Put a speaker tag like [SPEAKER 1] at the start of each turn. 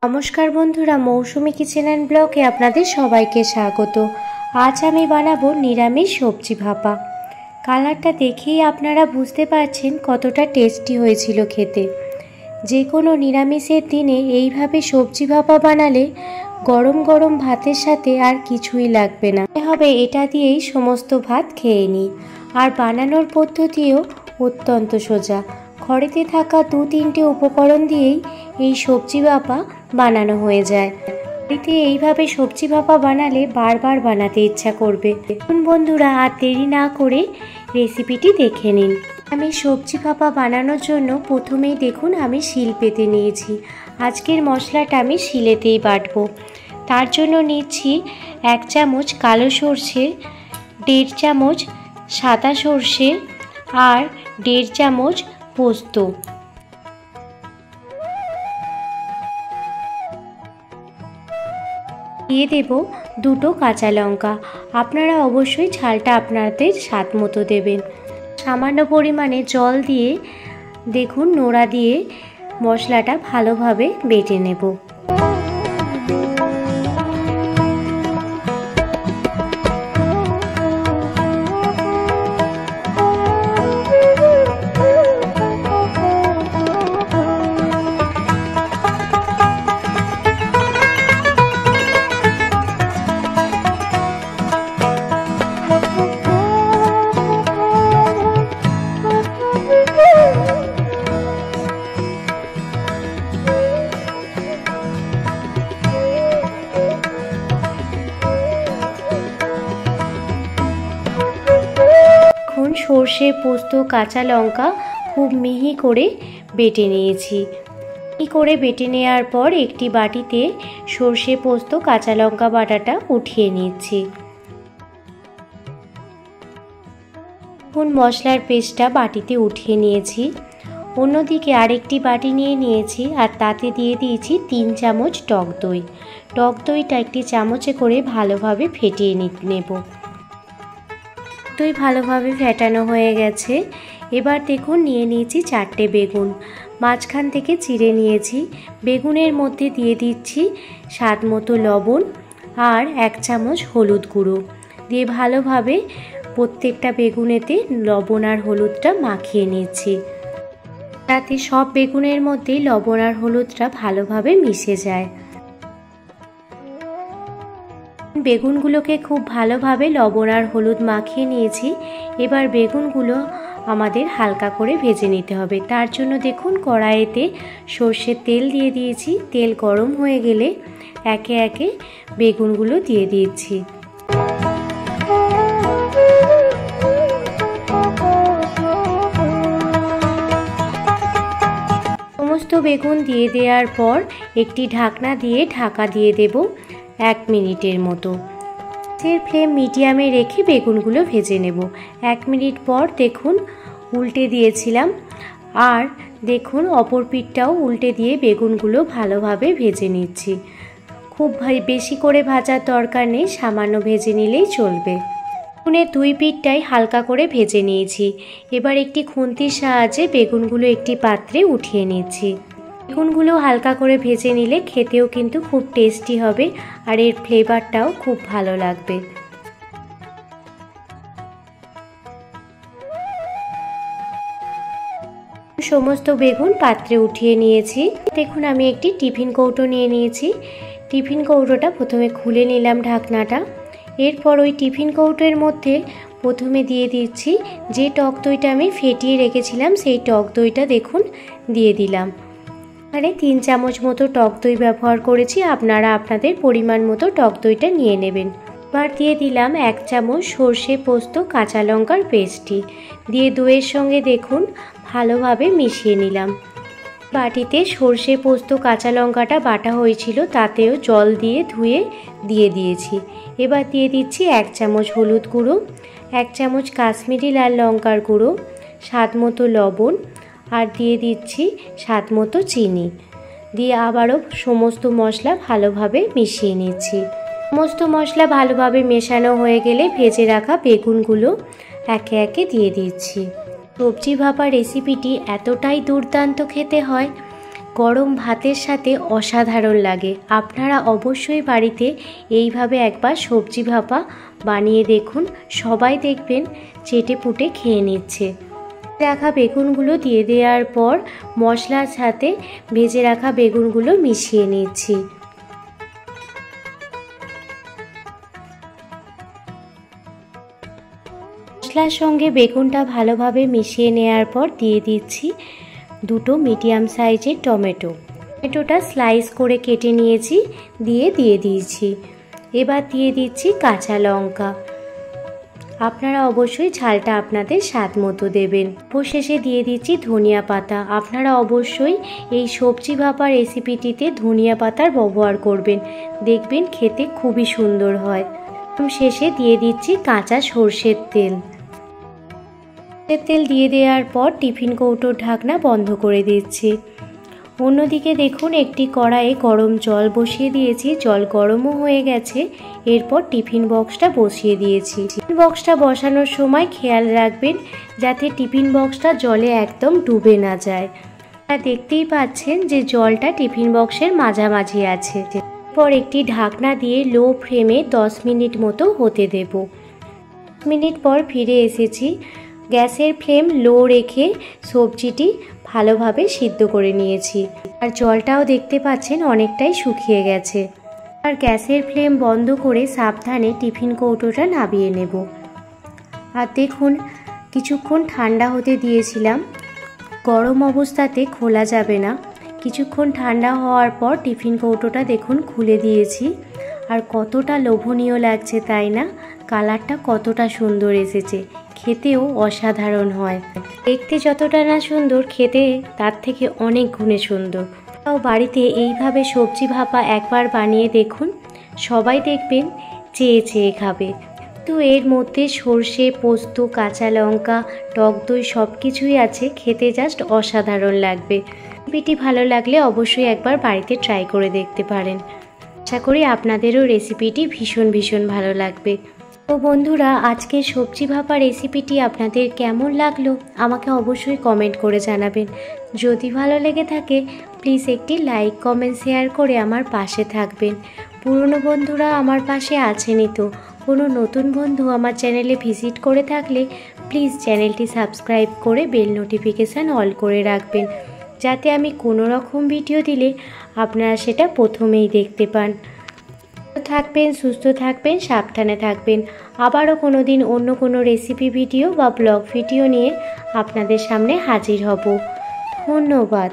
[SPEAKER 1] নমস্কার বন্ধুরা, মৌসুমি kitchen and ব্লগে আপনাদের সবাইকে স্বাগত। আজ আমি বানাবো নিরামিষ সবজি ভাপা। কালারটা দেখেই আপনারা বুঝতে পারছেন কতটা টেস্টি হয়েছিল খেতে। যে কোনো নিরামিষের দিনে এইভাবে সবজি ভাপা বানালে গরম গরম ভাতের সাথে আর কিছুই লাগবে না। হবে এটা দিয়েই সমস্ত ভাত খেয়ে নিই। আর বানানোর পদ্ধতিও অত্যন্ত সোজা। ঘরেতে থাকা 2-3টে উপকরণ দিয়েই এই সবজি ভাপা বানানো হয়ে যায়। বাড়িতে এইভাবে সবজি ভাপা বানালে বারবার বানাতে ইচ্ছা করবে। এখন বন্ধুরা আর দেরি না করে রেসিপিটি দেখে নিন। আমি সবজি ভাপা বানানোর জন্য প্রথমেই দেখুন আমি শিল পেতে নিয়েছি। আজকের মশলাটা আমি শিলেতেই বাটবো। তার জন্য নিচ্ছি 1 চামচ কালো সর্ষে, 1.5 চামচ সাদা সর্ষে আর 1.5 চামচ পোস্ত। দিয়ে দেব 2টো কাঁচা লঙ্কা। আপনারা অবশ্যই ঝালটা আপনাদের স্বাদ মতো দেবেন। সামান্য পরিমাণে জল দিয়ে দেখুন নোড়া দিয়ে মশলাটা ভালোভাবে বেটে নেব। সর্ষে, পোস্ত, কাঁচা লঙ্কা খুব মিহি করে বেটে নিয়েছি। মিহি করে বেটে নেওয়ার পর একটি বাটিতে সর্ষে, পোস্ত, কাঁচা লঙ্কা বাটাটা উঠিয়ে নিচ্ছি। এখন মশলার পেস্টটা বাটিতে উঠিয়ে নিয়েছি। অন্যদিকে আরেকটি বাটি নিয়ে নিয়েছি আর তাতে দিয়ে দিয়েছি 3 চামচ টক দই। টক দইটা একটি চামচে করে ভালোভাবে ফেটিয়ে নেব। দই ভালোভাবে ফেটানো হয়ে গেছে। এবার দেখুন নিয়ে নিয়েছি 4টে বেগুন, মাঝখান থেকে চিড়ে নিয়েছি। বেগুনের মধ্যে দিয়ে দিচ্ছি স্বাদ মতো লবণ আর 1 চামচ হলুদ গুঁড়ো দিয়ে ভালোভাবে প্রত্যেকটা বেগুনেতে লবণ আর হলুদটা মাখিয়ে নিচ্ছি, যাতে সব বেগুনের মধ্যেই লবণ আর হলুদটা ভালোভাবে মিশে যায়। বেগুনগুলোকে খুব ভালোভাবে লবণ আর হলুদ মাখিয়ে নিয়েছি। এবার বেগুনগুলো আমাদের হালকা করে ভেজে নিতে হবে। তার জন্য দেখুন কড়াইতে সর্ষের তেল দিয়ে দিয়েছি। তেল গরম হয়ে গেলে একে একে বেগুনগুলো দিয়ে দিচ্ছি। সমস্ত বেগুন দিয়ে দেওয়ার পর একটি ঢাকনা দিয়ে ঢাকা দিয়ে দেব 1 মিনিটের মতো। গ্যাসের ফ্লেম মিডিয়ামে রেখে বেগুনগুলো ভেজে নেব। 1 মিনিট পর দেখুন উল্টে দিয়েছিলাম আর দেখুন অপর পিঠটাও উল্টে দিয়ে বেগুনগুলো ভালোভাবে ভেজে নিচ্ছি। খুব বেশি করে ভাজার দরকার নেই, সামান্য ভেজে নিলেই চলবে। বেগুনের 2 পিঠটাই হালকা করে ভেজে নিয়েছি। এবার একটি খুন্তির সাহায্যে বেগুনগুলো একটি পাত্রে উঠিয়ে নিচ্ছি। বেগুনগুলো হালকা করে ভেজে নিলে খেতেও কিন্তু খুব টেস্টি হবে আর এর ফ্লেভারটাও খুব ভালো লাগবে। সমস্ত বেগুন পাত্রে উঠিয়ে নিয়েছি। দেখুন আমি একটি টিফিন কৌটো নিয়ে নিয়েছি। টিফিন কৌটোটা প্রথমে খুলে নিলাম ঢাকনাটা। এরপর ওই টিফিন কৌটোর মধ্যে প্রথমে দিয়ে দিচ্ছি যে টক দইটা আমি ফেটিয়ে রেখেছিলাম, সেই টক দইটা দেখুন দিয়ে দিলাম। এখানে 3 চামচ মতো টক দই ব্যবহার করেছি, আপনারা আপনাদের পরিমাণ মতো টক দইটা নিয়ে নেবেন। এবার দিয়ে দিলাম 1 চামচ সর্ষে, পোস্ত, কাঁচা লঙ্কার পেস্টটি দিয়ে দইয়ের সঙ্গে দেখুন ভালোভাবে মিশিয়ে নিলাম। বাটিতে সর্ষে, পোস্ত, কাঁচা লঙ্কাটা বাটা হয়েছিল তাতেও জল দিয়ে ধুয়ে দিয়ে দিয়েছি। এবার দিয়ে দিচ্ছি 1 চামচ হলুদ গুঁড়ো, 1 চামচ কাশ্মীরি লাল লঙ্কার গুঁড়ো, স্বাদ মতো লবণ আর দিয়ে দিচ্ছি স্বাদ মতো চিনি দিয়ে আবারও সমস্ত মশলা ভালোভাবে মিশিয়ে নিচ্ছি। সমস্ত মশলা ভালোভাবে মেশানো হয়ে গেলে ভেজে রাখা বেগুনগুলো একে একে দিয়ে দিচ্ছি। সবজি ভাপা রেসিপিটি এতটাই দুর্দান্ত খেতে হয়, গরম ভাতের সাথে অসাধারণ লাগে। আপনারা অবশ্যই বাড়িতে এইভাবে একবার সবজি ভাপা বানিয়ে দেখুন, সবাই দেখবেন চেটে পুটে খেয়ে নিচ্ছে। রাখা বেগুনগুলো দিয়ে দেওয়ার পর মশলার সাথে ভেজে রাখা বেগুনগুলো মিশিয়ে নিচ্ছি। মশলার সঙ্গে বেগুনটা ভালোভাবে মিশিয়ে নেওয়ার পর দিয়ে দিচ্ছি দুটো মিডিয়াম সাইজের টমেটোটা স্লাইস করে কেটে নিয়েছি, দিয়ে দিয়েছি। এবার দিয়ে দিচ্ছি কাঁচা লঙ্কা। আপনারা অবশ্যই ঝালটা আপনাদের স্বাদ মতো দেবেন। অবশেষে দিয়ে দিচ্ছি ধনিয়া পাতা। আপনারা অবশ্যই এই সবজি ভাপা রেসিপিটিতে ধনিয়া পাতার ব্যবহার করবেন, দেখবেন খেতে খুবই সুন্দর হয়। শেষে দিয়ে দিচ্ছি কাঁচা সর্ষের তেল। তেল দিয়ে দেওয়ার পর টিফিন কৌটোর ঢাকনা বন্ধ করে দিচ্ছি। অন্যদিকে দেখুন একটি কড়াইয়ে গরম জল বসিয়ে দিয়েছি, জল গরমও হয়ে গেছে। এরপর টিফিন বক্সটা বসিয়ে দিয়েছি। টিফিন বক্সটা বসানোর সময় খেয়াল রাখবেন যাতে টিফিন বক্সটা জলে একদম ডুবে না যায়। দেখতেই পাচ্ছেন যে জলটা টিফিন বক্সের মাঝামাঝি আছে। এরপর একটি ঢাকনা দিয়ে লো ফ্লেমে 10 মিনিট মতো হতে দেব। 10 মিনিট পর ফিরে এসেছি। গ্যাসের ফ্লেম লো রেখে সবজিটি ভালোভাবে সিদ্ধ করে নিয়েছি, আর জলটাও দেখতে পাচ্ছেন অনেকটাই শুকিয়ে গেছে। আর গ্যাসের ফ্লেম বন্ধ করে সাবধানে টিফিন কৌটোটা নামিয়ে নেব। আর দেখুন কিছুক্ষণ ঠান্ডা হতে দিয়েছিলাম, গরম অবস্থাতে খোলা যাবে না। কিছুক্ষণ ঠান্ডা হওয়ার পর টিফিন কৌটোটা দেখুন খুলে দিয়েছি। আর কতটা লোভনীয় লাগছে তাই না? কালারটা কতটা সুন্দর এসেছে, খেতেও অসাধারণ হয়। দেখতে যতটা না সুন্দর, খেতে তার থেকে অনেক গুণে সুন্দর। তাও বাড়িতে এইভাবে সবজি ভাপা একবার বানিয়ে দেখুন, সবাই দেখবেন চেয়ে চেয়ে খাবে। তো এর মধ্যে সর্ষে, পোস্ত, কাঁচা লঙ্কা, টক দই সব কিছুই আছে, খেতে জাস্ট অসাধারণ লাগবে। রেসিপিটি ভালো লাগলে অবশ্যই একবার বাড়িতে ট্রাই করে দেখতে পারেন। আশা করি আপনাদেরও রেসিপিটি ভীষণ ভালো লাগবে। তো বন্ধুরা, আজকের সবজি ভাপা রেসিপিটি আপনাদের কেমন লাগলো আমাকে অবশ্যই কমেন্ট করে জানাবেন। যদি ভালো লেগে থাকে প্লিজ একটি লাইক, কমেন্ট, শেয়ার করে আমার পাশে থাকবেন। পুরনো বন্ধুরা আমার পাশে আছেনই তো, কোনো নতুন বন্ধু আমার চ্যানেলে ভিজিট করে থাকলে প্লিজ চ্যানেলটি সাবস্ক্রাইব করে বেল নোটিফিকেশান অল করে রাখবেন, যাতে আমি কোনো রকম ভিডিও দিলে আপনারা সেটা প্রথমেই দেখতে পান। থাকবেন, সুস্থ থাকবেন, সাবধানে থাকবেন। আবারও কোনো দিন অন্য কোনো রেসিপি ভিডিও বা ব্লগ ভিডিও নিয়ে আপনাদের সামনে হাজির হব। ধন্যবাদ।